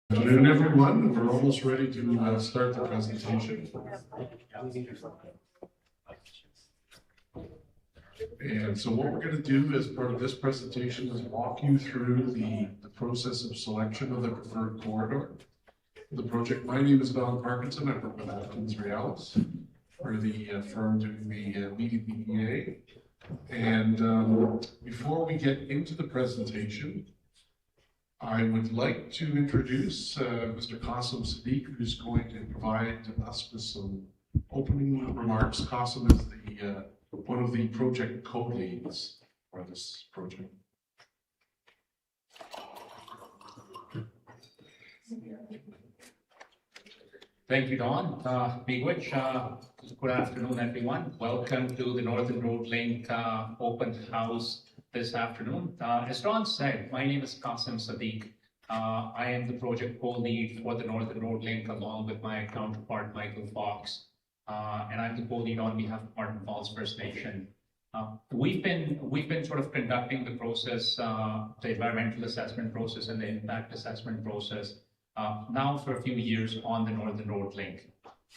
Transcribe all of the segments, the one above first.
Good afternoon, everyone. We're almost ready to start the presentation. And so what we're going to do as part of this presentation is walk you through the process of selection of the preferred corridor. The project, my name is Don Parkinson. I work with Atkins Realis. We're the firm doing the BDPEA. And before we get into the presentation, I would like to introduce Mr. Qasim Siddiq, who's going to provide us with some opening remarks. Qasim is the one of the project co-leads for this project. Thank you, Don. Miigwech. Good afternoon, everyone. Welcome to the Northern Road Link open house this afternoon. As Don said, my name is Qasim Siddiq. I am the project co-lead for the Northern Road Link along with my counterpart, Michael Fox. And I'm the co-lead on behalf of Martin Falls First Nation. We've been sort of conducting the process, the environmental assessment process and the impact assessment process now for a few years on the Northern Road Link.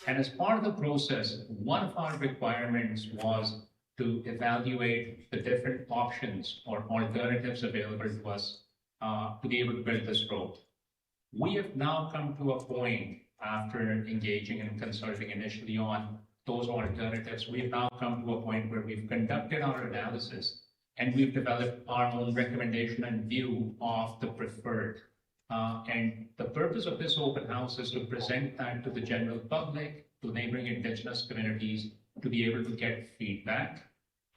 And as part of the process, one of our requirements was to evaluate the different options or alternatives available to us to be able to build this road. We have now come to a point after engaging and consulting initially on those alternatives. We've now come to a point where we've conducted our analysis and we've developed our own recommendation and view of the preferred. And the purpose of this open house is to present that to the general public, to neighboring Indigenous communities, to be able to get feedback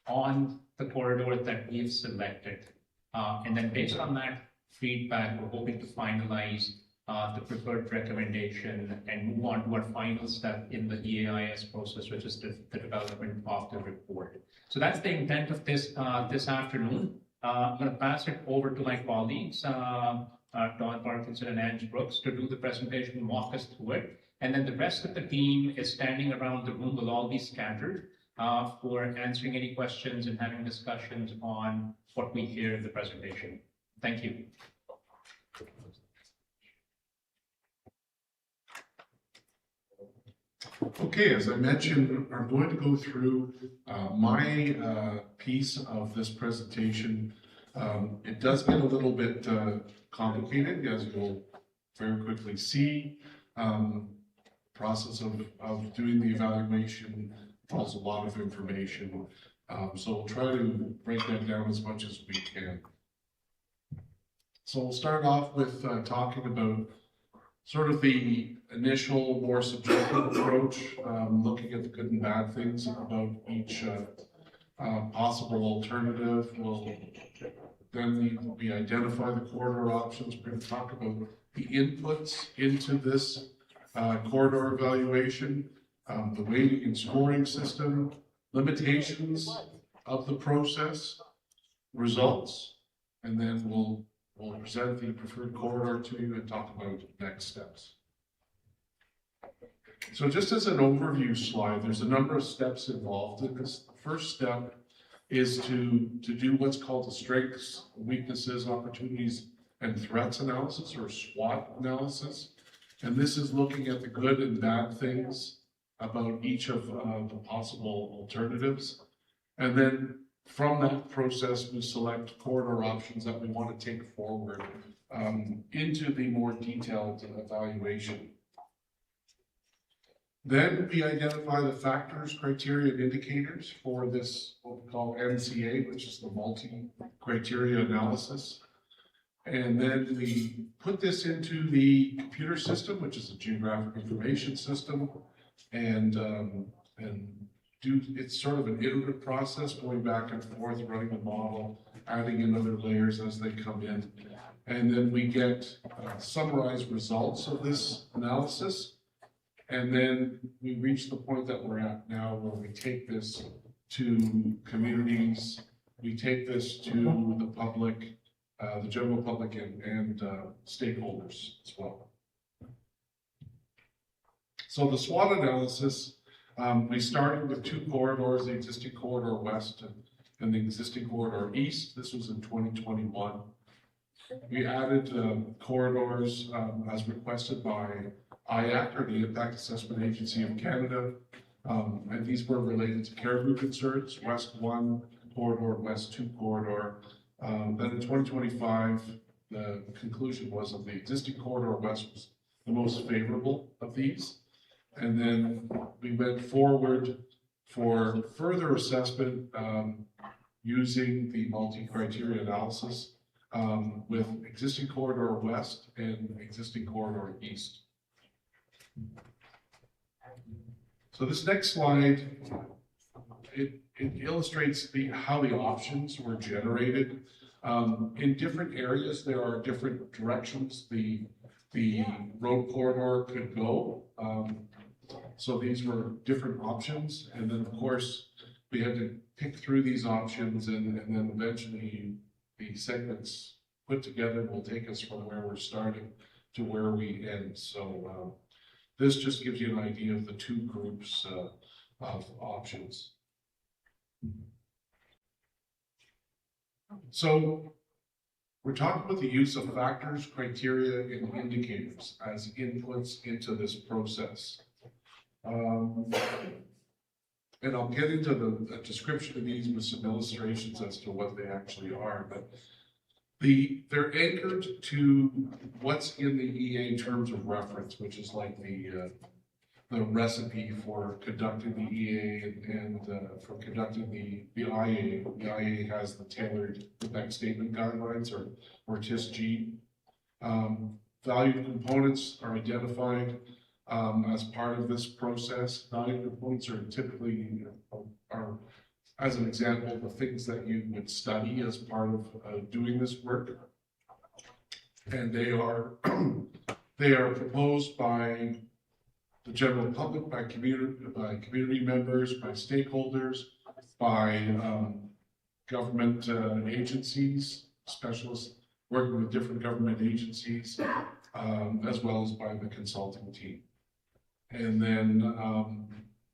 on the corridor that we've selected. And then based on that feedback, we're hoping to finalize the preferred recommendation and move on to our final step in the EAIS process, which is the development of the report. So that's the intent of this afternoon. I'm going to pass it over to my colleagues, Don Parkinson and Ange Brooks, to do the presentation and walk us through it. And then the rest of the team is standing around the room. Will all be scattered for answering any questions and having discussions on what we hear in the presentation. Thank you. Okay, as I mentioned, I'm going to go through my piece of this presentation. It does get a little bit complicated, as you'll very quickly see. Process of doing the evaluation involves a lot of information. So we'll try to break that down as much as we can. So we'll start off with talking about sort of the initial, more subjective approach, looking at the good and bad things about each possible alternative. Then we identify the corridor options. We're going to talk about the inputs into this corridor evaluation, the weighting and scoring system, limitations of the process, results, and then we'll present the preferred corridor to you and talk about next steps. So just as an overview slide, there's a number of steps involved in this. The first step is to do what's called a strengths, weaknesses, opportunities, and threats analysis, or SWOT analysis. And this is looking at the good and bad things about each of the possible alternatives. And then from that process, we select corridor options that we want to take forward into the more detailed evaluation. Then we identify the factors, criteria, and indicators for this, what we call MCA, which is the multi-criteria analysis. And then we put this into the computer system, which is a geographic information system, and it's sort of an iterative process, going back and forth, running the model, adding in other layers as they come in. And then we get summarized results of this analysis. And then we reach the point that we're at now where we take this to communities, we take this to the public, the general public and stakeholders as well. So the SWOT analysis, we started with two corridors, the existing corridor west and the existing corridor east. This was in 2021. We added corridors as requested by IAC, or the Impact Assessment Agency of Canada. And these were related to caribou concerns, West 1 corridor, West 2 corridor. Then in 2025, the conclusion was that the existing corridor west was the most favorable of these. And then we went forward for further assessment using the multi-criteria analysis with existing corridor west and existing corridor east. So this next slide, it illustrates how the options were generated. In different areas, there are different directions the road corridor could go. So these were different options, and then of course we had to pick through these options, and then eventually the segments put together will take us from where we're starting to where we end. So this just gives you an idea of the two groups of options. So we're talking about the use of factors, criteria, and indicators as inputs into this process. And I'll get into the description of these with some illustrations as to what they actually are, but they're anchored to what's in the EA terms of reference, which is like the recipe for conducting the EA and for conducting the IA. The IA has the tailored impact statement guidelines, or TISG. Value components are identified as part of this process. Value components are typically, as an example, the things that you would study as part of doing this work. And they are proposed by the general public, by community members, by stakeholders, by government agencies, specialists working with different government agencies, as well as by the consulting team. And then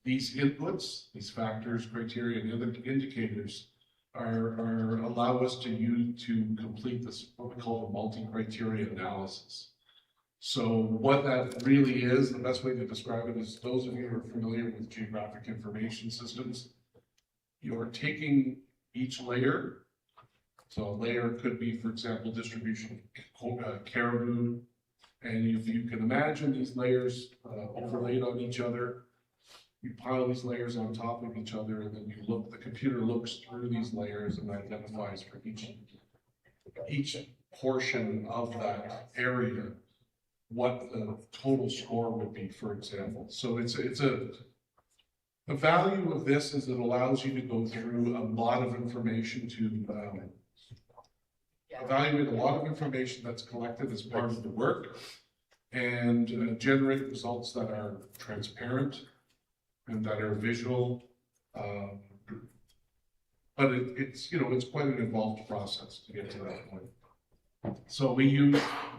these inputs, these factors, criteria, and other indicators allow us to use to complete this, what we call a multi-criteria analysis. So what that really is, the best way to describe it is, those of you who are familiar with geographic information systems, you're taking each layer. So a layer could be, for example, distribution of caribou. And if you can imagine these layers overlaid on each other, you pile these layers on top of each other, and then the computer looks through these layers and identifies for each portion of that area what the total score would be, for example. So the value of this is it allows you to go through a lot of information to evaluate a lot of information that's collected as part of the work and generate results that are transparent and that are visual. But it's quite an involved process to get to that point. So we use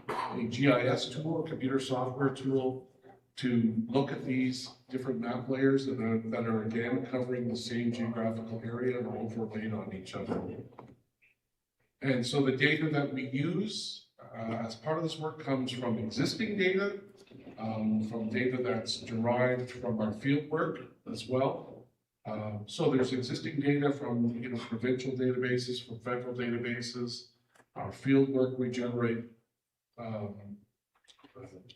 a GIS tool, a computer software tool, to look at these different map layers that are again covering the same geographical area and overlaid on each other. And so the data that we use as part of this work comes from existing data, from data that's derived from our field work as well. So there's existing data from provincial databases, from federal databases. Our field work, we generate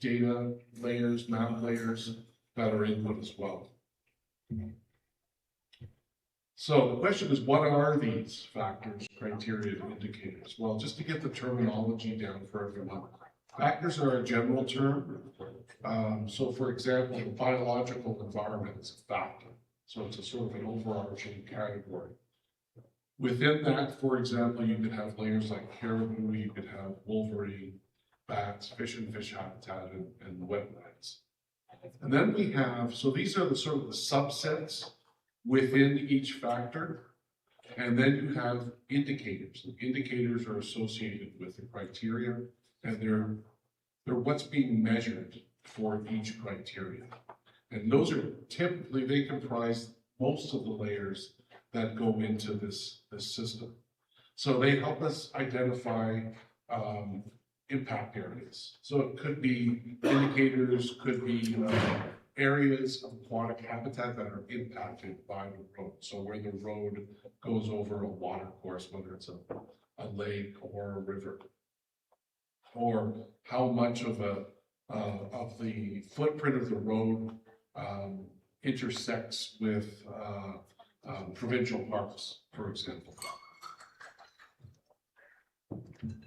data layers, map layers that are input as well. So the question is, what are these factors, criteria, and indicators? Well, just to get the terminology down for everyone, factors are a general term. So for example, the biological environment is a factor. So it's a sort of an overarching category. Within that, for example, you could have layers like caribou, you could have wolverine, bats, fish and fish habitat, and wetlands. And then we have, so these are the sort of the subsets within each factor. And then you have indicators. The indicators are associated with the criteria, and they're what's being measured for each criteria. And those are typically, they comprise most of the layers that go into this system. So they help us identify impact areas. So it could be indicators, could be areas of aquatic habitat that are impacted by the road. So where the road goes over a water course, whether it's a lake or a river, or how much of the footprint of the road intersects with provincial parks, for example.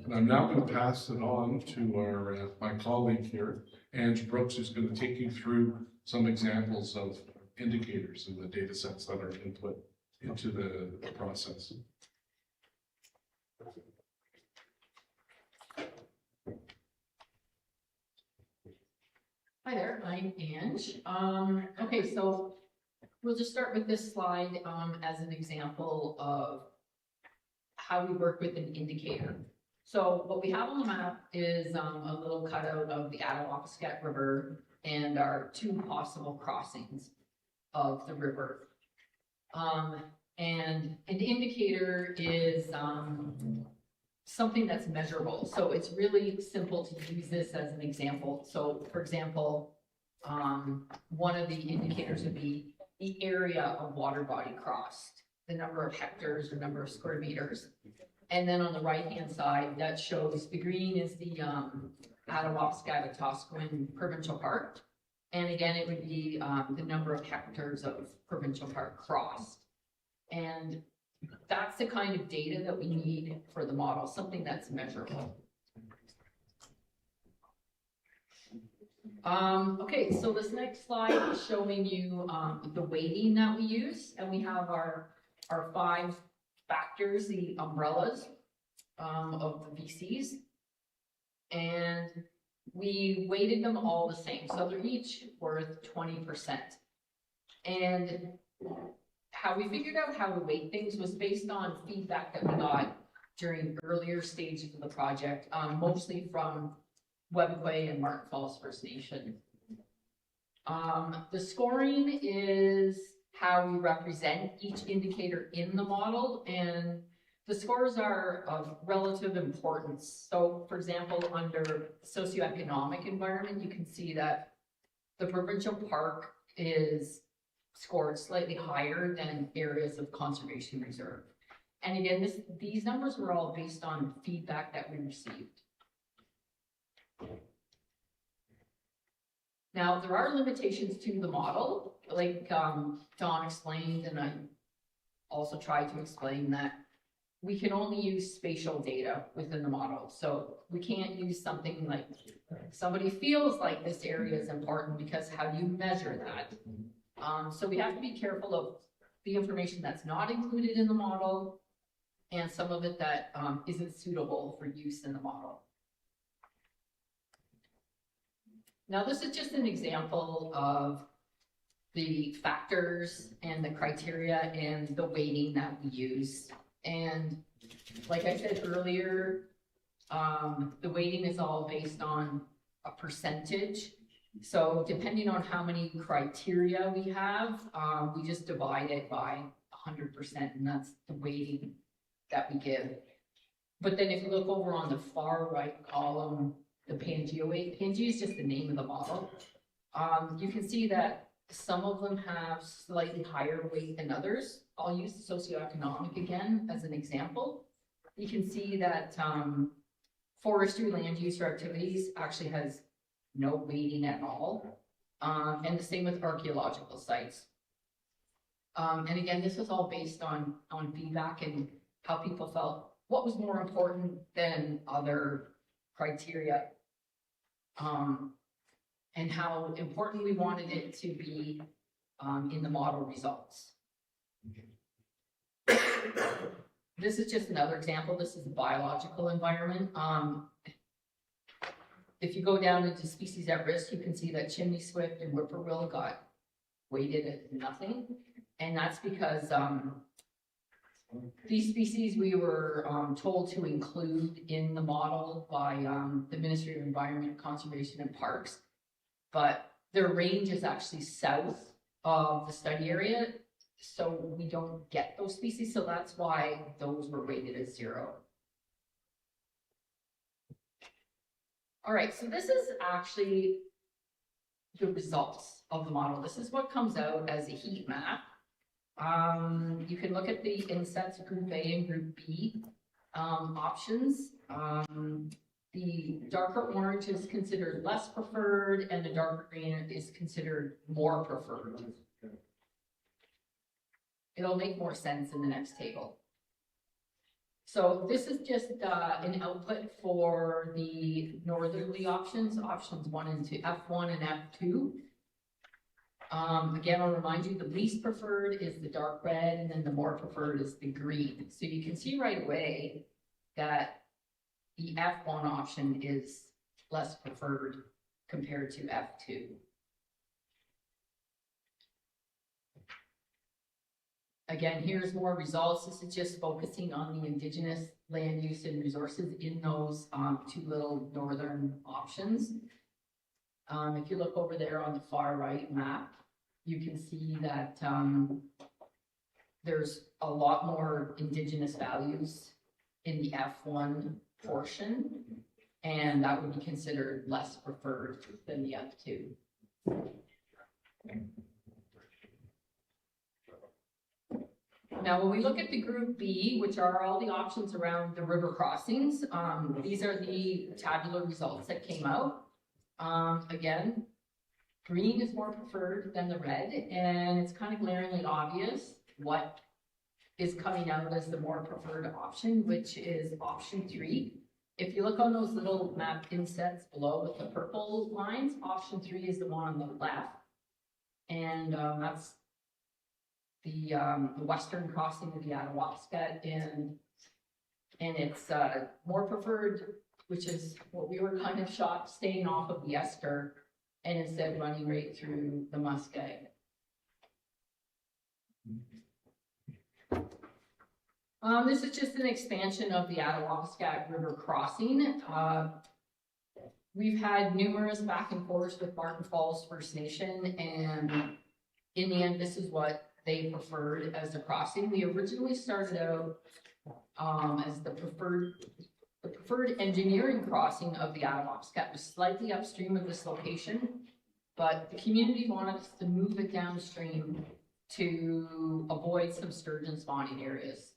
And I'm now going to pass it on to my colleague here, Ange Brooks, who's going to take you through some examples of indicators in the data sets that are input into the process. Hi there, I'm Ange. Okay, so we'll just start with this slide as an example of how we work with an indicator. So what we have on the map is a little cutout of the Attawapskat River and our two possible crossings of the river. And an indicator is something that's measurable. So it's really simple to use this as an example. So for example, one of the indicators would be the area of water body crossed, the number of hectares or number of square meters. And then on the right-hand side, that shows the green is the Attawapskat-Wetaskiwin Provincial Park. And again, it would be the number of hectares of provincial park crossed. And that's the kind of data that we need for the model, something that's measurable. Okay, so this next slide is showing you the weighting that we use, and we have our 5 factors, the umbrellas of the VCs, and we weighted them all the same, so they're each worth 20%. And how we figured out how to weight things was based on feedback that we got during earlier stages of the project, mostly from Webquay and Martin Falls First Nation. The scoring is how we represent each indicator in the model, and the scores are of relative importance. So for example, under socioeconomic environment, you can see that the provincial park is scored slightly higher than areas of conservation reserve. And again, these numbers were all based on feedback that we received. Now, there are limitations to the model, like Don explained, and I also tried to explain that we can only use spatial data within the model. So we can't use something like somebody feels like this area is important, because how do you measure that? So we have to be careful of the information that's not included in the model and some of it that isn't suitable for use in the model. Now, this is just an example of the factors and the criteria and the weighting that we use. And like I said earlier, the weighting is all based on a percentage. So depending on how many criteria we have, we just divide it by 100%, and that's the weighting that we give. But then if you look over on the far right column, the Pangea weight, Pangea is just the name of the model. You can see that some of them have slightly higher weight than others. I'll use socioeconomic again as an example. You can see that forestry, land use, or activities actually has no weighting at all, and the same with archaeological sites. And again, this was all based on feedback and how people felt what was more important than other criteria, and how important we wanted it to be in the model results. This is just another example. This is a biological environment. If you go down into species at risk, you can see that chimney swift and whippoorwill got weighted at nothing. And that's because these species we were told to include in the model by the Ministry of Environment, Conservation and Parks, but their range is actually south of the study area, so we don't get those species, so that's why those were rated as 0. All right, so this is actually the results of the model. This is what comes out as a heat map. You can look at the insets, group A and group B options. The darker orange is considered less preferred and the darker green is considered more preferred. It'll make more sense in the next table. So this is just an output for the northerly options, options 1 and 2, F1 and F2. Again, I'll remind you, the least preferred is the dark red, and then the more preferred is the green. So you can see right away that the F1 option is less preferred compared to F2. Again, here's more results. This is just focusing on the Indigenous land use and resources in those two little northern options. If you look over there on the far right map, you can see that there's a lot more Indigenous values in the F1 portion, and that would be considered less preferred than the F2. Now, when we look at the group B, which are all the options around the river crossings, these are the tabular results that came out. Again, green is more preferred than the red, and it's kind of glaringly obvious what is coming out as the more preferred option, which is option 3. If you look on those little map insets below with the purple lines, option 3 is the one on the left, and that's the western crossing of the Atawasca, and it's more preferred, which is what we were kind of shocked, staying off of the Esker and instead running right through the Muskeg. This is just an expansion of the Atawasca River crossing. We've had numerous back and forths with Martin Falls First Nation, and in the end, this is what they preferred as a crossing. We originally started out as the preferred engineering crossing of the Atawasca. It was slightly upstream of this location, but the community wanted us to move it downstream to avoid some sturgeon spawning areas.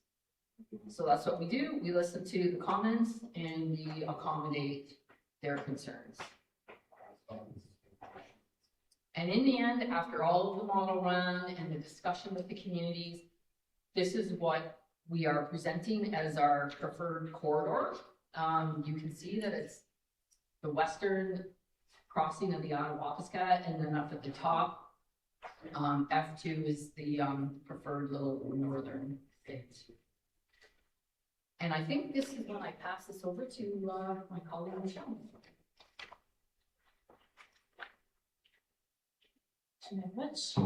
So that's what we do. We listen to the comments and we accommodate their concerns. And in the end, after all of the model run and the discussion with the communities, this is what we are presenting as our preferred corridor. You can see that it's the western crossing of the Atawasca, and then up at the top, F2 is the preferred little northern bit. And I think this is when I pass this over to my colleague, Michelle. Thank you very much.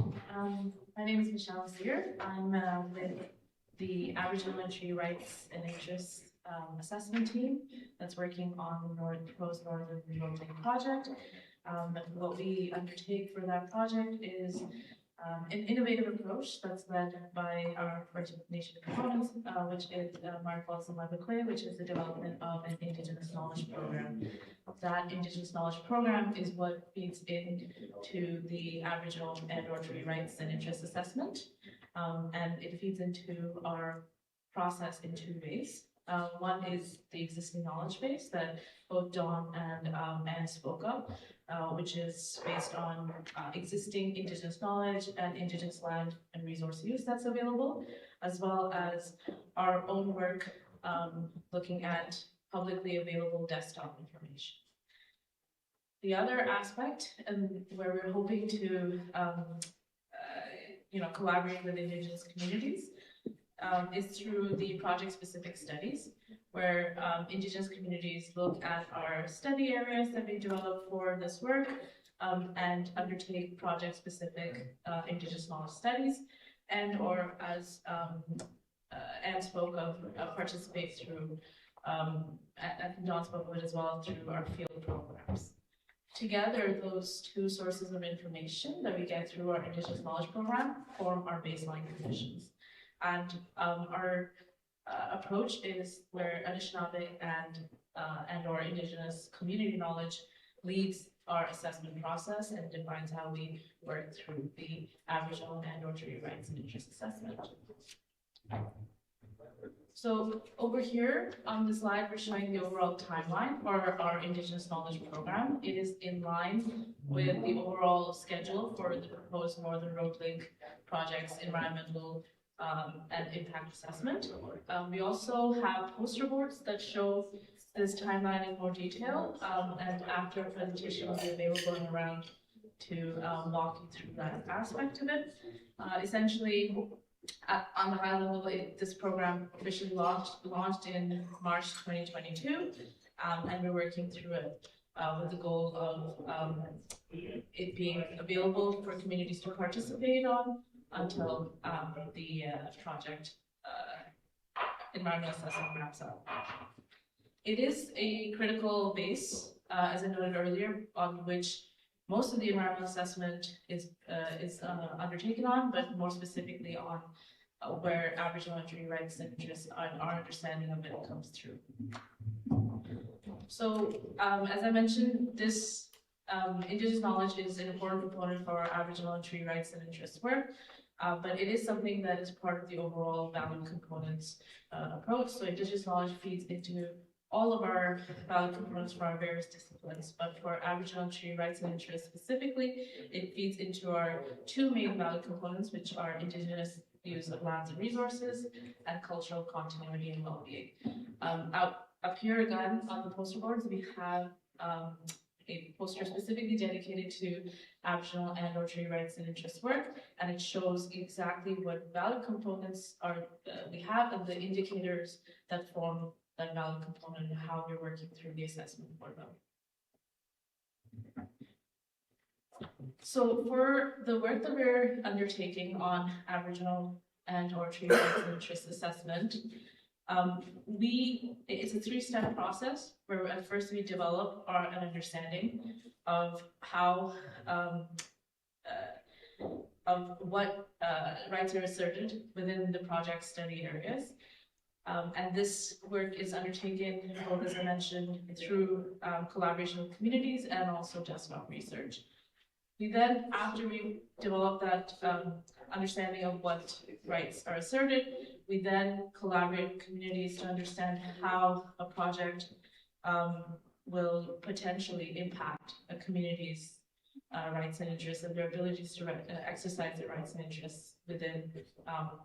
My name is Michelle Sear. I'm with the Aboriginal and Treaty Rights and Interests assessment team that's working on the proposed Northern Road Link project. What we undertake for that project is an innovative approach that's led by our First Nation components, which is Martin Falls and Webequie, which is the development of an Indigenous knowledge program. That Indigenous knowledge program is what feeds into the Aboriginal and/or Treaty Rights and Interests assessment, and it feeds into our process in 2 ways. One is the existing knowledge base that both Dawn and Anne spoke of, which is based on existing Indigenous knowledge and Indigenous land and resource use that's available, as well as our own work looking at publicly available desktop information. The other aspect, and where we're hoping to collaborate with Indigenous communities, is through the project-specific studies, where Indigenous communities look at our study areas that we develop for this work and undertake project-specific Indigenous knowledge studies, and or as Anne spoke of, participate through, and Dawn spoke of it as well, through our field programs. Together, those 2 sources of information that we get through our Indigenous knowledge program form our baseline conditions. And our approach is where Anishinaabe and and or Indigenous community knowledge leads our assessment process and defines how we work through the Aboriginal and or Treaty Rights and Interest Assessment. So over here on the slide, we're showing the overall timeline for our Indigenous Knowledge Program. It is in line with the overall schedule for the proposed Northern Road Link project's environmental and impact assessment. We also have poster boards that show this timeline in more detail, and after a presentation will be available and around to walk you through that aspect of it. Essentially, on the high level, this program officially launched in March 2022, and we're working through it with the goal of it being available for communities to participate on until the project environmental assessment wraps up. It is a critical base, as I noted earlier, on which most of the environmental assessment is undertaken on, but more specifically on where Aboriginal and Treaty Rights and Interests and our understanding of it comes through. So, as I mentioned, this Indigenous knowledge is an important component for our Aboriginal and Treaty Rights and Interests work, but it is something that is part of the overall value components approach. So Indigenous knowledge feeds into all of our value components for our various disciplines, but for Aboriginal and Treaty Rights and Interests specifically, it feeds into our two main value components, which are Indigenous use of lands and resources and cultural continuity and well-being. Up here again on the poster boards, we have a poster specifically dedicated to Aboriginal and or Treaty Rights and Interests work, and it shows exactly what value components are we have and the indicators that form that value component and how we're working through the assessment for them. So for the work that we're undertaking on Aboriginal and or Treaty Rights and Interest assessment, it's a three-step process where at first we develop an understanding of how of what rights are asserted within the project study areas. And this work is undertaken, both as I mentioned, through collaboration with communities and also desktop research. We then, after we develop that understanding of what rights are asserted, we then collaborate with communities to understand how a project will potentially impact a community's rights and interests and their abilities to exercise their rights and interests within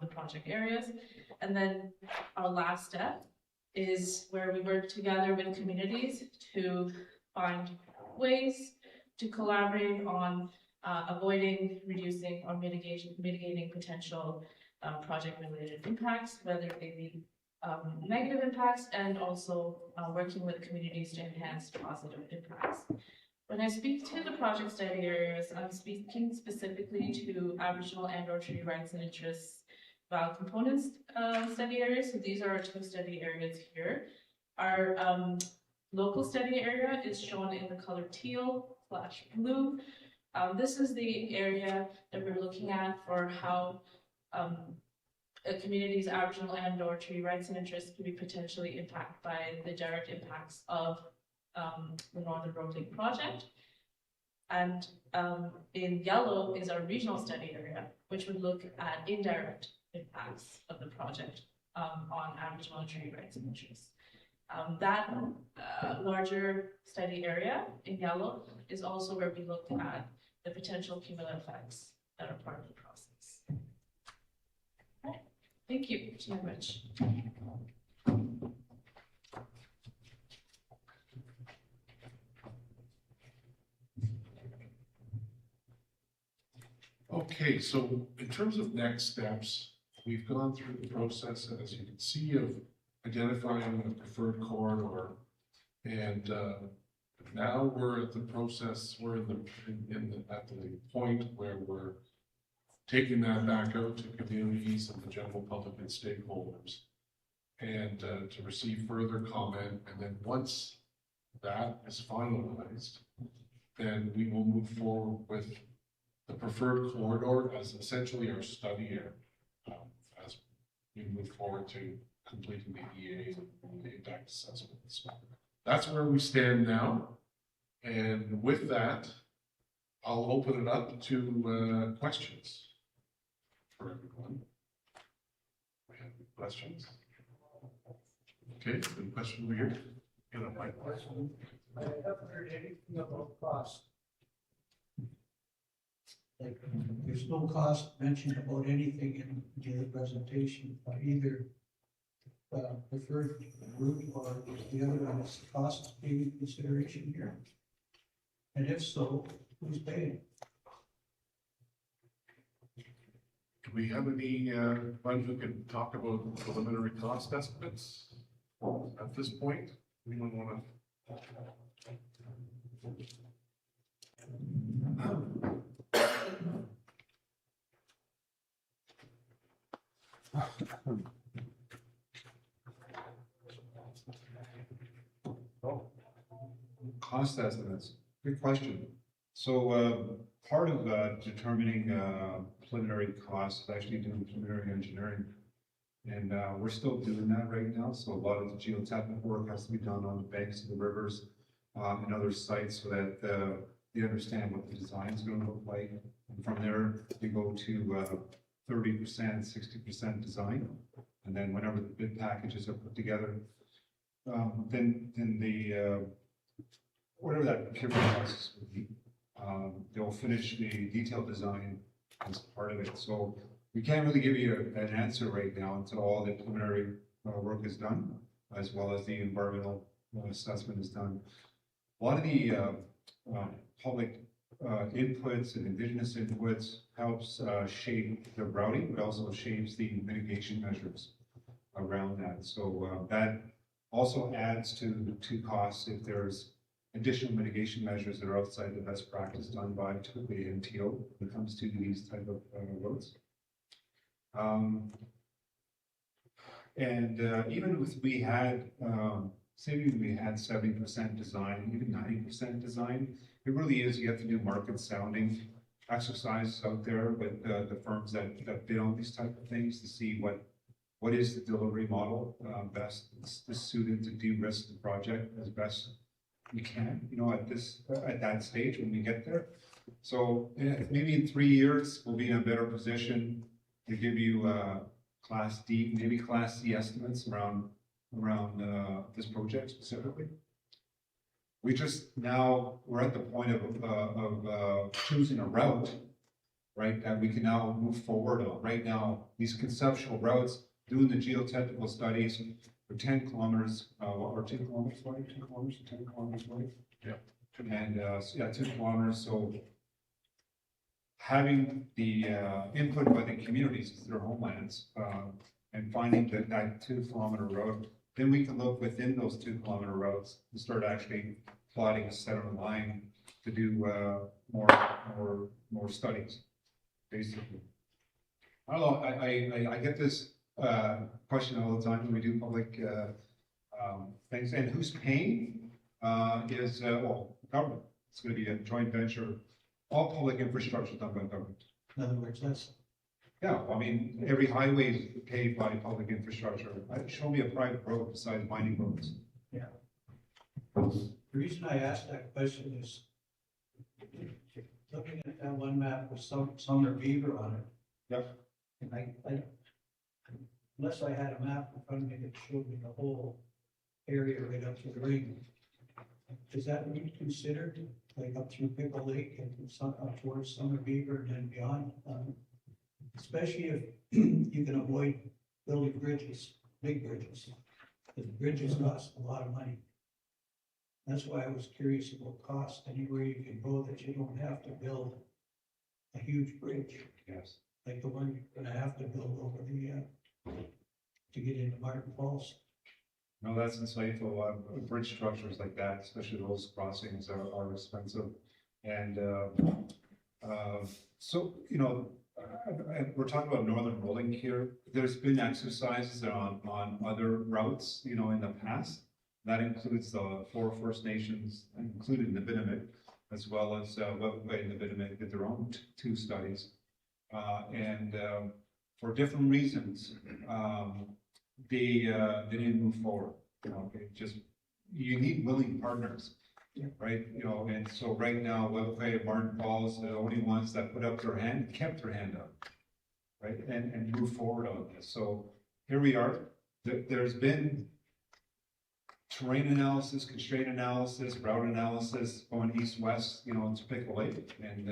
the project areas. And then our last step is where we work together with communities to find ways to collaborate on avoiding, reducing, or mitigating potential project-related impacts, whether they be negative impacts, and also working with communities to enhance positive impacts. When I speak to the project study areas, I'm speaking specifically to Aboriginal and or Treaty Rights and Interests value components study areas. So these are our two study areas here. Our local study area is shown in the color teal/blue. This is the area that we're looking at for how a community's Aboriginal and or Treaty Rights and Interests could be potentially impacted by the direct impacts of the Northern Road Link project. And in yellow is our regional study area, which would look at indirect impacts of the project on Aboriginal and Treaty Rights and Interests. That larger study area in yellow is also where we look at the potential cumulative effects that are part of the process. Okay. Thank you so much. Okay, so in terms of next steps, we've gone through the process, as you can see, of identifying a preferred corridor, and now we're at the process. We're at the point where we're taking that back out to communities and the general public and stakeholders, and to receive further comment. And then once that is finalized, then we will move forward with the preferred corridor as essentially our study area as we move forward to completing the EA and the impact assessments. that's where we stand now. And with that, I'll open it up to questions for everyone. We have any questions? Okay, good question over here. Get a mic. I haven't heard anything about cost. Like, there's no cost mentioned about anything in the presentation by either preferred route or the other one. Is cost being consideration here? And if so, who's paying? Do we have anyone who can talk about preliminary cost estimates at this point? Anyone want Cost estimates, good question. So part of determining preliminary costs is actually doing preliminary engineering. And we're still doing that right now. So a lot of the geotechnical work has to be done on the banks of the rivers and other sites so that they understand what the design is going to look like. And from there, you go to 30%, 60% design. And then whenever the bid packages are put together, then the whatever that procurement process would be, they'll finish the detailed design as part of it. So we can't really give you an answer right now until all the preliminary work is done, as well as the environmental assessment is done. A lot of the public inputs and indigenous inputs helps shape the routing, but also shapes the mitigation measures around that. So that also adds to costs if there's additional mitigation measures that are outside the best practice done by typically NTO when it comes to these type of roads. Even if we had, say we had 70% design, even 90% design, it really is, you have to do market sounding exercises out there with the firms that bid on these type of things to see what is the delivery model best suited to de-risk the project as best you can, at that stage when we get there. So maybe in 3 years, we'll be in a better position to give you Class D, maybe Class C estimates around this project specifically. We're at the point of choosing a route, right, that we can now move forward on. Right now, these conceptual routes, doing the geotechnical studies for 10 kilometers, or 2 kilometers wide, 2 kilometers, 10 kilometers wide. Yeah. And, 2 kilometers, so having the input by the communities, their homelands, and finding that 2 kilometer road, then we can look within those 2 kilometer roads and start actually plotting a center line to do more studies, basically. I don't know, I get this question all the time when we do public things, and who's paying is, government. It's going to be a joint venture. All public infrastructure is done by government. In other words, that's, Yeah, I mean, every highway is paid by public infrastructure. Show me a private road besides mining roads. the reason I asked that question is looking at that one map with Summer Beaver on it. Yep. And I unless I had a map in front of me that showed me the whole area right up to the ring, is that be considered, like up through Pickle Lake and up towards Summer Beaver and then beyond? Especially if you can avoid building bridges, big bridges, because bridges cost a lot of money. That's why I was curious about cost, anywhere you can go that you don't have to build a huge bridge, Yes. like the one you're gonna have to build over the, to get into Martin Falls. No, that's insightful. Bridge structures like that, especially those crossings are expensive. And so, we're talking about Northern Rolling here. There's been exercises on other routes, in the past. That includes the 4 First Nations, including the Nibinamik, as well as Wet'suwet'en and the Nibinamik did their own 2 studies. And for different reasons, they didn't move forward. They just you need willing partners. Yeah. Right, you know, and so right now, Weatherquay and Martin Falls are the only ones that put up their hand, kept their hand up. Right, and move forward on this, so here we are, there's been terrain analysis, constraint analysis, route analysis, going east-west, you know, to Pickle Lake, and,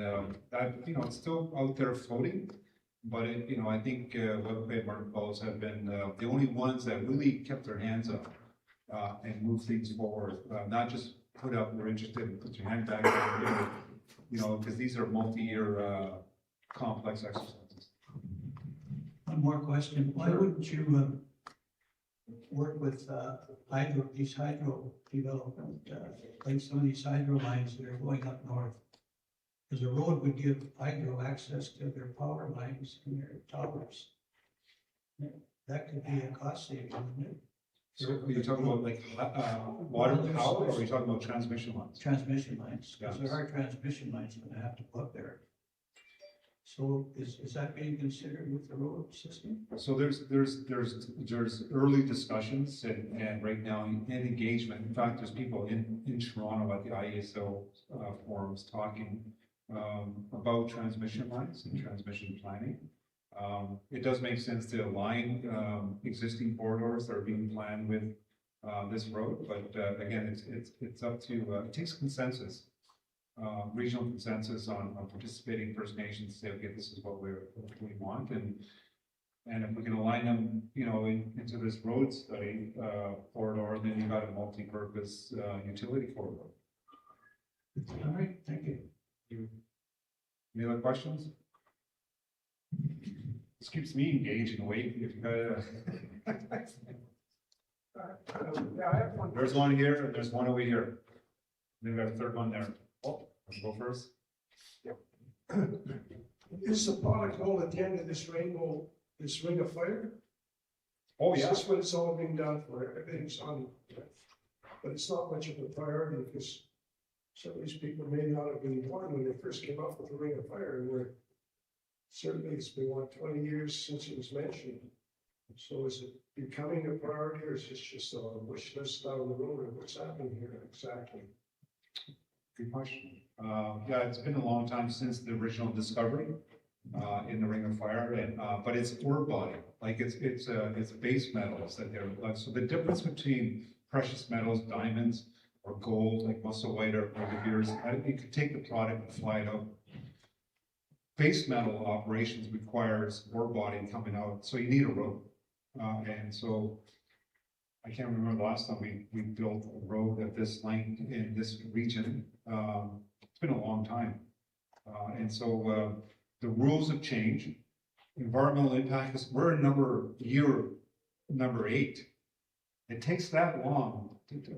that, you know, it's still out there floating, but it, you know, I think, Weatherquay and Martin Falls have been, the only ones that really kept their hands up, and moved things forward, not just put up, we're interested in put your hand back down here, you know, because these are multi-year, complex exercises. One more question, why wouldn't you, work with, these hydro development, like some of these hydro lines that are going up north? Because the road would give hydro access to their power lines and their towers. That could be a cost saving, wouldn't it? So are you talking about like, water power, or are you talking about transmission lines? Transmission lines, because Yes. there are transmission lines that have to go up there. So is that being considered with the road system? So there's early discussions and right now in engagement, in fact, there's people in Toronto at the IESO, forums talking, about transmission lines and transmission planning. It does make sense to align, existing corridors that are being planned with, this road, but, again, it's up to, it takes consensus. Regional consensus on participating First Nations, say, okay, this is what we want, and if we can align them, you know, into this road study, corridor, then you got a multi-purpose, utility corridor. All right, thank you. Any other questions? This keeps me engaged and awake, if you got, Yeah, I have one. there's one here, and there's one over here. Then we got a third one there. Oh, let's go first. Is the product hole at the end of this rainbow, this ring of fire? Oh, Is yeah, this what it's all being done for? Everything's on, but it's not much of a priority because some of these people may not have been born when they first came up with the ring of fire, and we're certainly it's been 20 years since it was mentioned. So is it becoming a priority, or is this just a wish list down the road, or what's happening here exactly? good question. Yeah, it's been a long time since the original discovery, in the Ring of Fire, and, but it's ore body, like it's base metals that they're, like, so the difference between precious metals, diamonds, or gold, like Musselwhite or De Beers, you could take the product and fly it out. Base metal operations requires ore body coming out, so you need a road. And so I can't remember the last time we built a road at this length in this region. It's been a long time. And so the rules have changed. Environmental impact is, we're in year number 8. It takes that long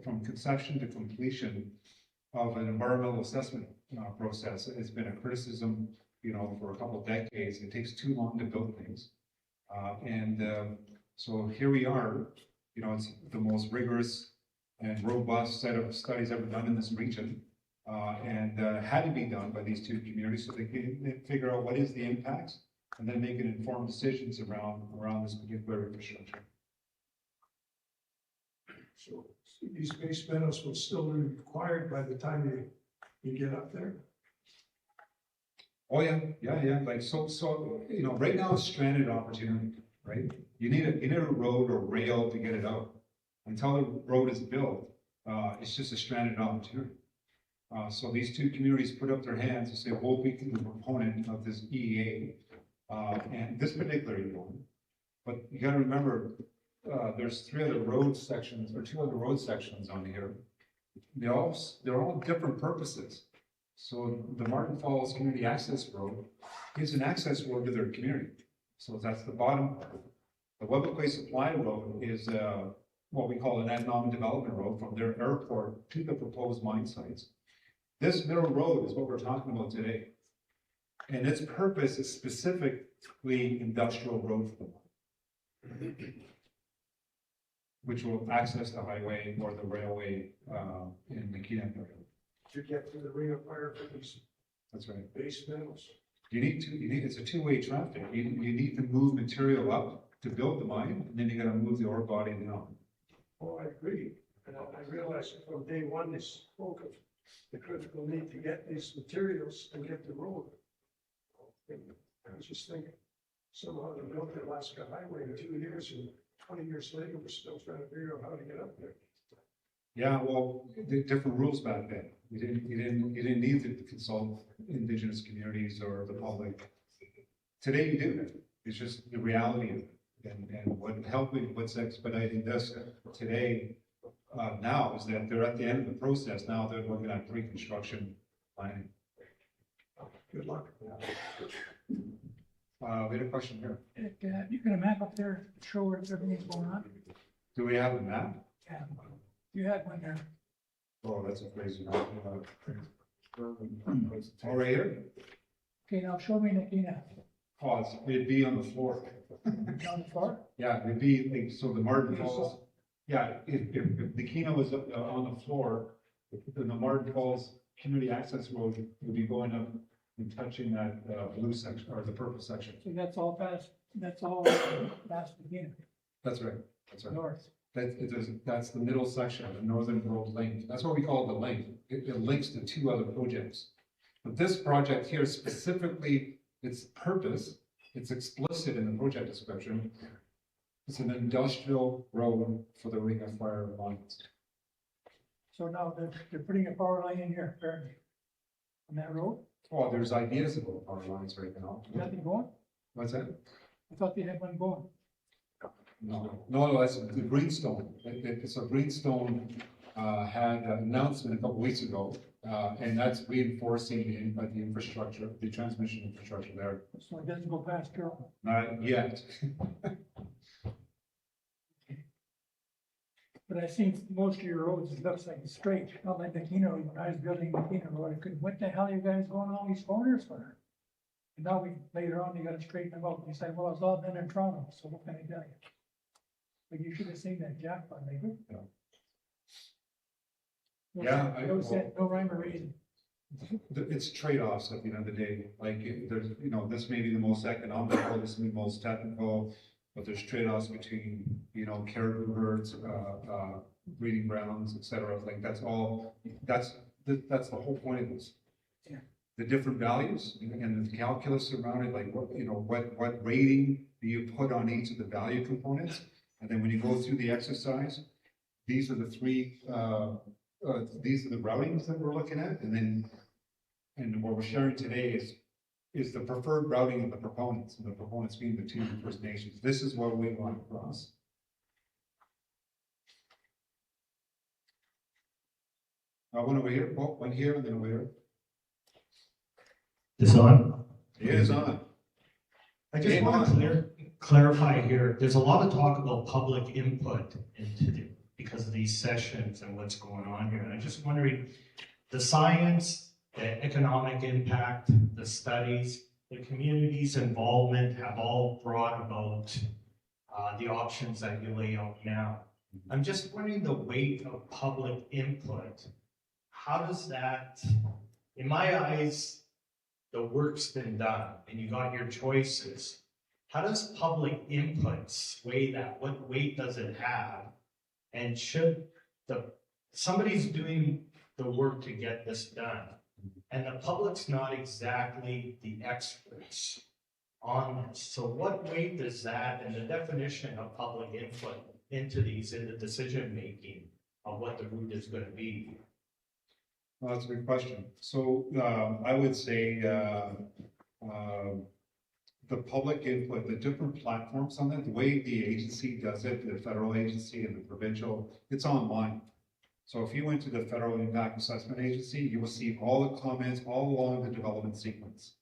from conception to completion of an environmental assessment process. It's been a criticism, you know, for a couple of decades. It takes too long to build things. So here we are, you know, it's the most rigorous and robust set of studies ever done in this region. And had to be done by these two communities so they can figure out what is the impacts and then make informed decisions around this particular infrastructure. So these base metals will still be required by the time you get up there? Oh, yeah, like, so, you know, right now it's stranded opportunity, right? You need a road or rail to get it out. Until the road is built, it's just a stranded opportunity. So these two communities put up their hands and say, we'll be the proponent of this EEA, and this particular one. But you gotta remember, there's 3 other road sections, or 2 other road sections on here. They're all different purposes. So the Martin Falls Community Access Road is an access road to their community. So that's the bottom part. The Weatherquay Supply Road is what we call an economic development road from their airport to the proposed mine sites. This middle road is what we're talking about today. And its purpose is specifically industrial road for them, which will access the highway or the railway in the Keeton area. To get to the ring of fire for these That's right. base metals? It's a two-way traffic. You need to move material up to build the mine, and then you gotta move the ore body down. Oh, I agree. And I realized that from day one, they spoke of the critical need to get these materials and get the road. And I was just thinking, somehow they built the Alaska Highway in 2 years, and 20 years later, we're still trying to figure out how to get up there. Yeah, well, the different rules back then. You didn't need to consult indigenous communities or the public. Today you do. It's just the reality of it. And what's expediting this today, now is that they're at the end of the process. Now they're looking at pre-construction planning. Good luck. We had a question here. You got a map up there to show where everything's going on? Do we have a map? Yeah. You had one there. Oh, that's a crazy map. All right here? Okay, now show me Nakina. Pause. It'd be on the floor. Down the floor? Yeah, it'd be, like, so the Martin Falls, yeah, if the Keno was on the floor, then the Martin Falls Community Access Road would be going up and touching that, blue section, or the purple section. So that's all past Nakina, That's right, that's right. north. That's the middle section of the Northern Road Link. That's what we call it the link. It links to 2 other projects. But this project here specifically, its purpose, it's explicit in the project description. It's an industrial road for the Ring of Fire lines. So now they're putting a power line in here, apparently, on that road. Oh, there's ideas about power lines right now. Nothing going? What's that? I thought they had one going. No, that's the Greenstone. It's a Greenstone, had an announcement a couple weeks ago, and that's reinforcing the infrastructure, the transmission infrastructure there. So it doesn't go past Carroll. Not yet. But I seen most of your roads, it looks like it's straight, not like Nakina, when I was building Nakina Road, I couldn't, what the hell are you guys going all these corners for? And now later on, you gotta straighten them out, you say, well, it's all done in Toronto, so what can I tell you? But you should have seen that jackpot, maybe. Yeah. No, Yeah, no rhyme or reason. It's trade-offs at the end of the day. Like, there's, this may be the most economical, this may be the most technical, but there's trade-offs between, caribou herds, breeding grounds, et cetera. Like, that's the whole point of this. Yeah. The different values and the calculus around it, like what rating do you put on each of the value components? And then when you go through the exercise, these are the 3, these are the routings that we're looking at, and what we're sharing today is the preferred routing of the proponents, and the proponents being the 2 First Nations. This is what we want across. One over here, one here, and then over here. This on? It is on. I just Game want on. to clarify here, there's a lot of talk about public input because of these sessions and what's going on here. And I'm just wondering, the science, the economic impact, the studies, the community's involvement have all brought about the options that you lay out now. I'm just wondering the weight of public input. How does that, in my eyes, the work's been done and you got your choices. How does public input sway that? What weight does it have? And should somebody's doing the work to get this done, and the public's not exactly the experts on this. So what weight does that and the definition of public input into the decision making of what the route is going to be? Well, that's a good question. So I would say the public input, the different platforms on that, the way the agency does it, the federal agency and the provincial, it's online. So if you went to the Federal Impact Assessment Agency, you will see all the comments all along the development sequence.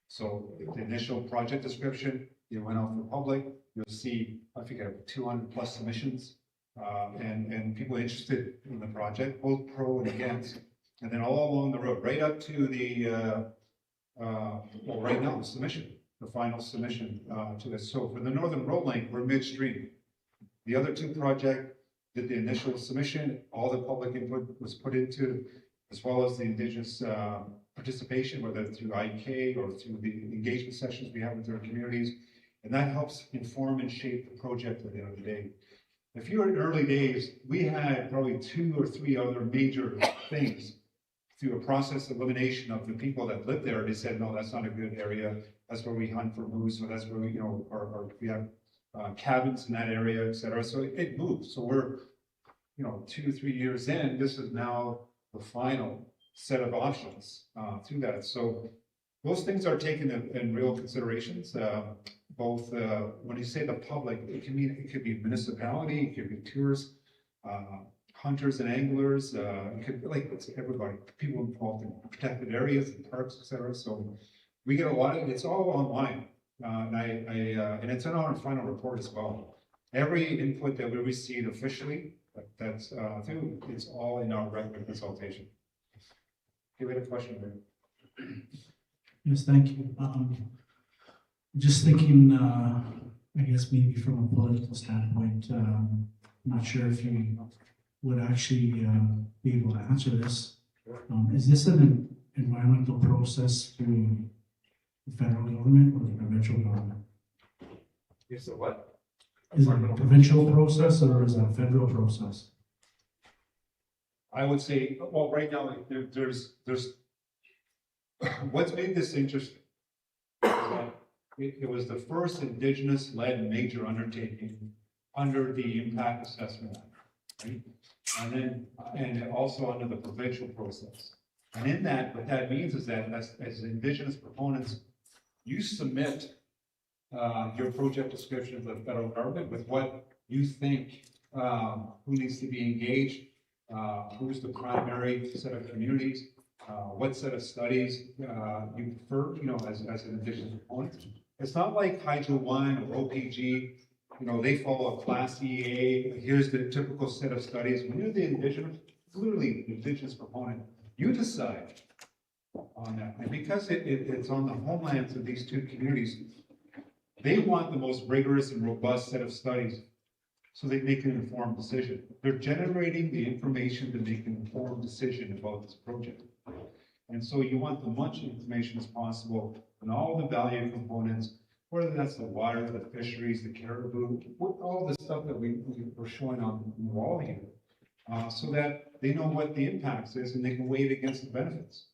So the initial project description, it went out for public, you'll see, I forget, 200 plus submissions and people interested in the project, both pro and against. And then all along the road, right up to the, well, right now, the submission, the final submission to this. So for the Northern Road Link, we're midstream. The other 2 projects did the initial submission, all the public input was put into, as well as the Indigenous participation, whether through IK or through the engagement sessions we have with our communities. And that helps inform and shape the project at the end of the day. If you were in early days, we had probably 2 or 3 other major things through a process of elimination of the people that lived there. They said, no, that's not a good area. That's where we hunt for moose, or that's where we, or we have cabins in that area, et cetera. So it moved. So we're, 2 or 3 years in, this is now the final set of options through that. So those things are taken in real considerations. Both when you say the public, it could be municipality, it could be tourists, hunters and anglers, it could be it's everybody, people involved in protected areas and parks, et cetera. So we get a lot of it's all online, and it's in our final report as well. Every input that we receive officially, that's through, it's all in our record consultation. Okay, we had a question there. Yes, thank you. Just thinking, I guess maybe from a political standpoint, I'm not sure if you would actually be able to answer this. Is this an environmental process through the federal government or the provincial government? Is it what? Is it a provincial process or is it a federal process? I would say, well, right now, there's what's made this interesting is that it was the first Indigenous-led major undertaking under the Impact Assessment Act, right? And also under the provincial process. And in that, what that means is that as Indigenous proponents, you submit your project description to the federal government with what you think, who needs to be engaged, who's the primary set of communities, what set of studies you prefer, as an Indigenous proponent. It's not like Hydro One or OPG, they follow a Class EA, here's the typical set of studies. When you're the literally Indigenous proponent, you decide on that. And because it's on the homelands of these two communities, they want the most rigorous and robust set of studies so they make an informed decision. They're generating the information to make an informed decision about this project. And so you want as much information as possible on all the value components, whether that's the water, the fisheries, the caribou, all the stuff that we're showing on the wall here, so that they know what the impacts is and they can weigh it against the benefits.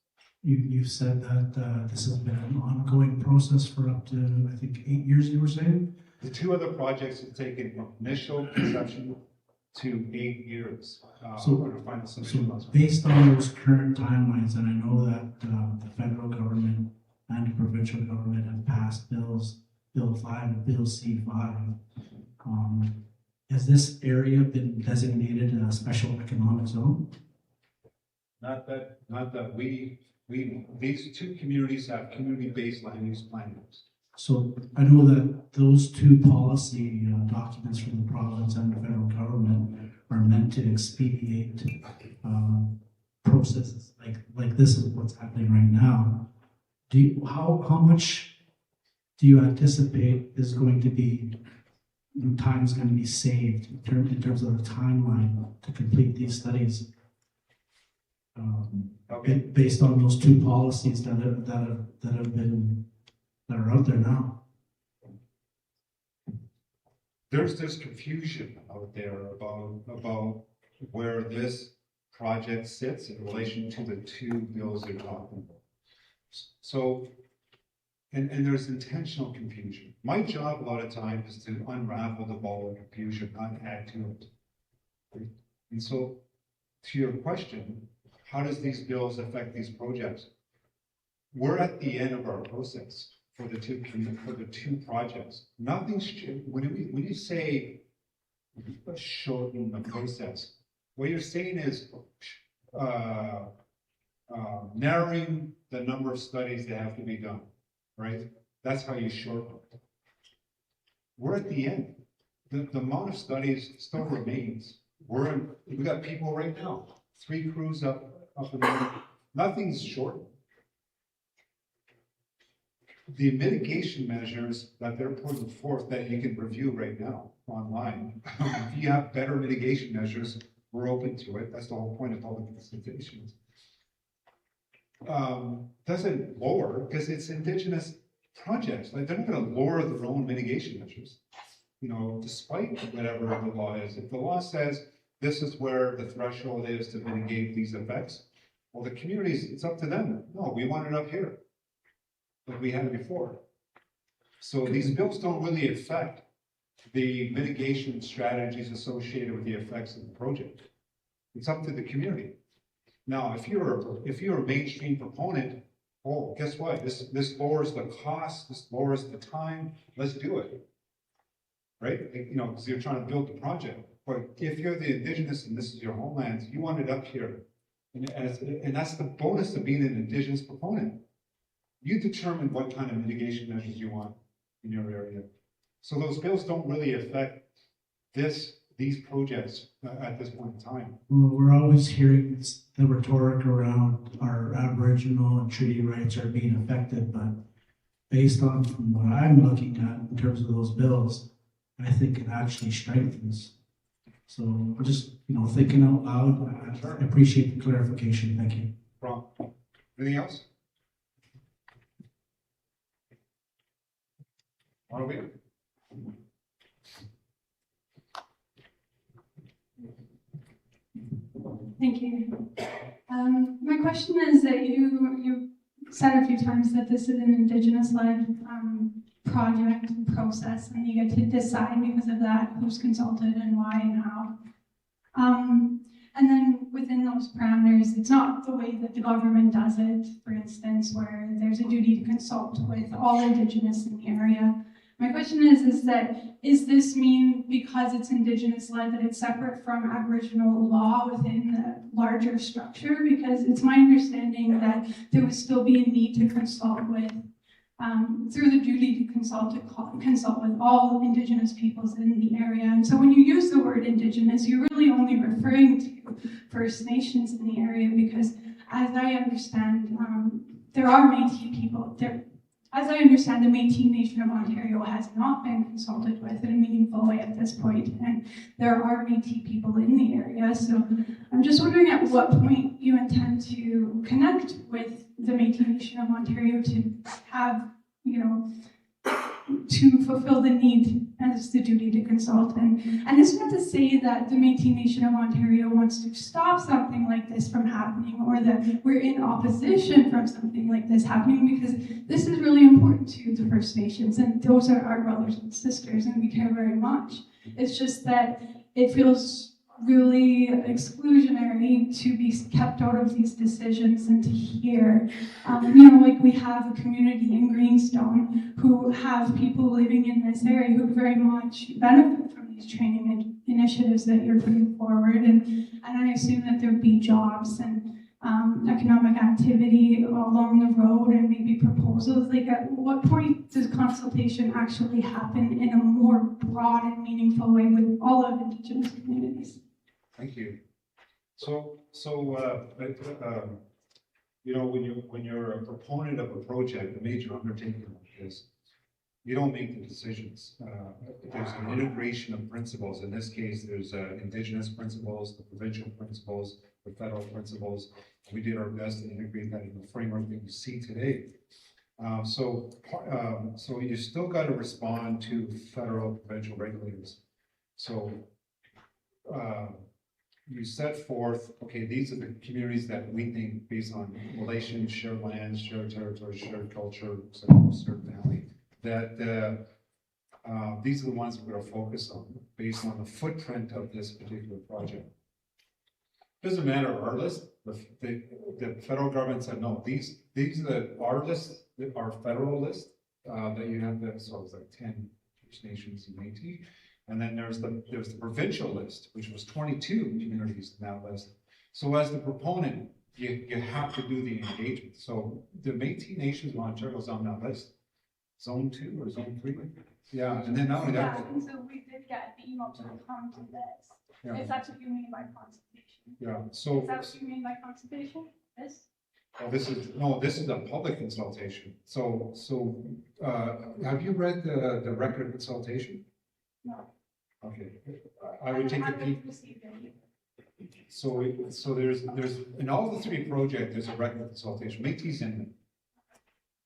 You've said that this has been an ongoing process for up to, I think, 8 years, you were saying? The 2 other projects have taken from initial conception to 8 years. So based on those current timelines, and I know that the federal government and the provincial government have passed bills, Bill 5 and Bill C5, has this area been designated a special economic zone? Not that these 2 communities have community-based land use plans. So I know that those 2 policy documents from the province and the federal government are meant to expedite processes like this is what's happening right now. How much do you anticipate is going to be time is going to be saved in terms of the timeline to complete these studies? Based on those 2 policies that are out there now. There's this confusion out there about where this project sits in relation to the 2 bills they're talking about. So, and there's intentional confusion. My job a lot of times is to unravel the ball of confusion, not add to it. And so, to your question, how does these bills affect these projects? We're at the end of our process for the 2 projects. Nothing's when you say shorten the process, what you're saying is narrowing the number of studies that have to be done, right? That's how you shorten it. We're at the end. The amount of studies still remains. We got people right now, 3 crews up and running. Nothing's shortened. The mitigation measures that they're putting forth that you can review right now online, if you have better mitigation measures, we're open to it. That's the whole point of public consultations. Doesn't lower, because it's Indigenous projects. They're not going to lower their own mitigation measures. you know, despite whatever the law is. If the law says this is where the threshold is to mitigate these effects, well, the communities, it's up to them. No, we want it up here, like we had it before. So these bills don't really affect the mitigation strategies associated with the effects of the project. It's up to the community. Now, if you're a mainstream proponent, oh, guess what? This lowers the cost, this lowers the time, let's do it. Right? You know, because you're trying to build the project. But if you're the indigenous and this is your homeland, you want it up here. And that's the bonus of being an indigenous proponent. You determine what kind of mitigation measures you want in your area. So those bills don't really affect these projects at this point in time. Well, we're always hearing the rhetoric around our Aboriginal and treaty rights are being affected, but based on from what I'm looking at in terms of those bills, I think it actually strengthens. So we're just, thinking out loud. I appreciate the clarification. Thank you. Wrong. Anything else? Are we? Thank you. My question is that you said a few times that this is an Indigenous-led project and process, and you get to decide because of that who's consulted and why and how. And then within those parameters, it's not the way that the government does it, for instance, where there's a duty to consult with all Indigenous in the area. My question is this mean because it's Indigenous-led that it's separate from Aboriginal law within the larger structure? Because it's my understanding that there would still be a need to consult with, through the duty to consult with all Indigenous peoples in the area. And so when you use the word Indigenous, you're really only referring to First Nations in the area, because as I understand, there are Métis people there. As I understand, the Métis Nation of Ontario has not been consulted with in a meaningful way at this point, and there are Métis people in the area. So I'm just wondering at what point you intend to connect with the Métis Nation of Ontario to have, to fulfill the need as the duty to consult. And it's not to say that the Métis Nation of Ontario wants to stop something like this from happening, or that we're in opposition from something like this happening, because this is really important to the First Nations, and those are our brothers and sisters, and we care very much. It's just that it feels really exclusionary to be kept out of these decisions and to hear, like we have a community in Greenstone who have people living in this area who very much benefit from these training initiatives that you're putting forward, and I assume that there'd be jobs and economic activity along the road and maybe proposals. Like, at what point does consultation actually happen in a more broad and meaningful way with all of Indigenous communities? Thank you. When you're a proponent of a project, a major undertaking like this, you don't make the decisions. There's an integration of principles. In this case, there's Indigenous principles, the provincial principles, the federal principles. We did our best to integrate that in the framework that you see today. So you still got to respond to federal, provincial regulators. So you set forth, okay, these are the communities that we think, based on relations, shared lands, shared territory, shared culture, shared family, that these are the ones we're going to focus on based on the footprint of this particular project. Doesn't matter our list. The federal government said no. These are our list, our federal list that you have. So it was like 10 First Nations and Métis. And then there's the provincial list, which was 22 communities in that list. So as the proponent, you have to do the engagement. So the Métis Nations of Ontario is on that list. Zone 2 or Zone 3? Yeah, and then not only that. And so we did get the email to come to this. Yeah. Is that what you mean by consultation? Yeah, so. Is that what you mean by consultation? This? Oh, this is a public consultation. So have you read the record of consultation? No. Okay, I would take a peek. So there's in all the three projects, there's a record of consultation. Métis in them.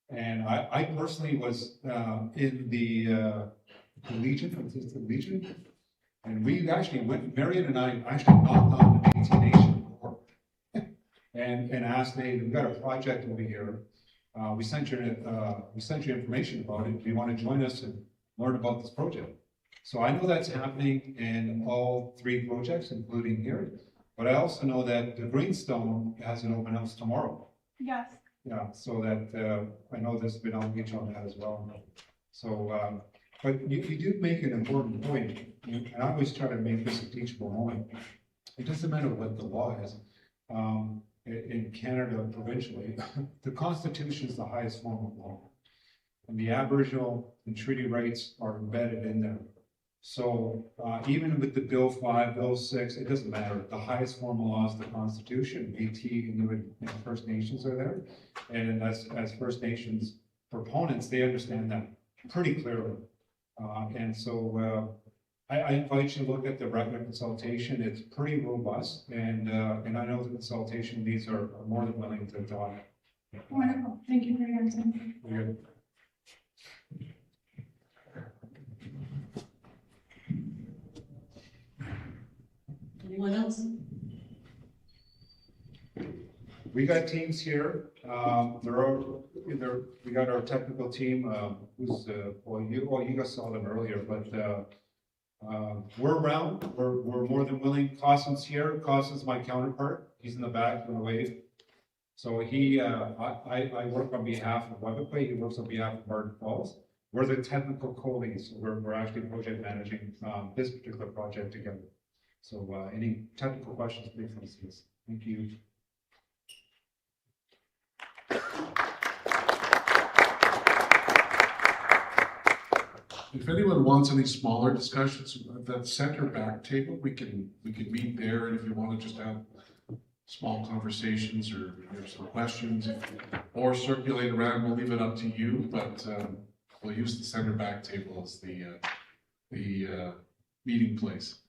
And I personally was in the the Legion, is this the Legion? And we actually went, Marion and I actually knocked on the Métis Nation door and asked, hey, we've got a project over here. We sent you information about it. Do you want to join us and learn about this project? So I know that's happening in all 3 projects, including here. But I also know that the Greenstone has an open house tomorrow. Yes. Yeah, so that, I know there's been outreach on that as well. So, but you do make an important point, and I always try to make this a teachable moment. It doesn't matter what the law is. In Canada, provincially, the Constitution is the highest form of law. And the Aboriginal and treaty rights are embedded in there. So even with the Bill 5, Bill 6, it doesn't matter. The highest form of law is the Constitution. BT, Inuit, and First Nations are there. And as First Nations proponents, they understand that pretty clearly. And so I invite you to look at the record consultation. It's pretty robust. And I know the consultation leads are more than willing to talk. Wonderful. Thank you for your answer. We're Anyone else? We got teams here. We got our technical team, who's, you guys saw them earlier, but, we're around. We're more than willing. Costin's here. Costin's my counterpart. He's in the back of the wave. So I work on behalf of Webequay. He works on behalf of Martin Falls. We're the technical co-leads. We're actually project managing, this particular project together. So, any technical questions, please come see us. Thank you. If anyone wants any smaller discussions, that center back table, we can meet there, and if you want to just have small conversations or some questions, or circulate around, we'll leave it up to you, but we'll use the center back table as the meeting place.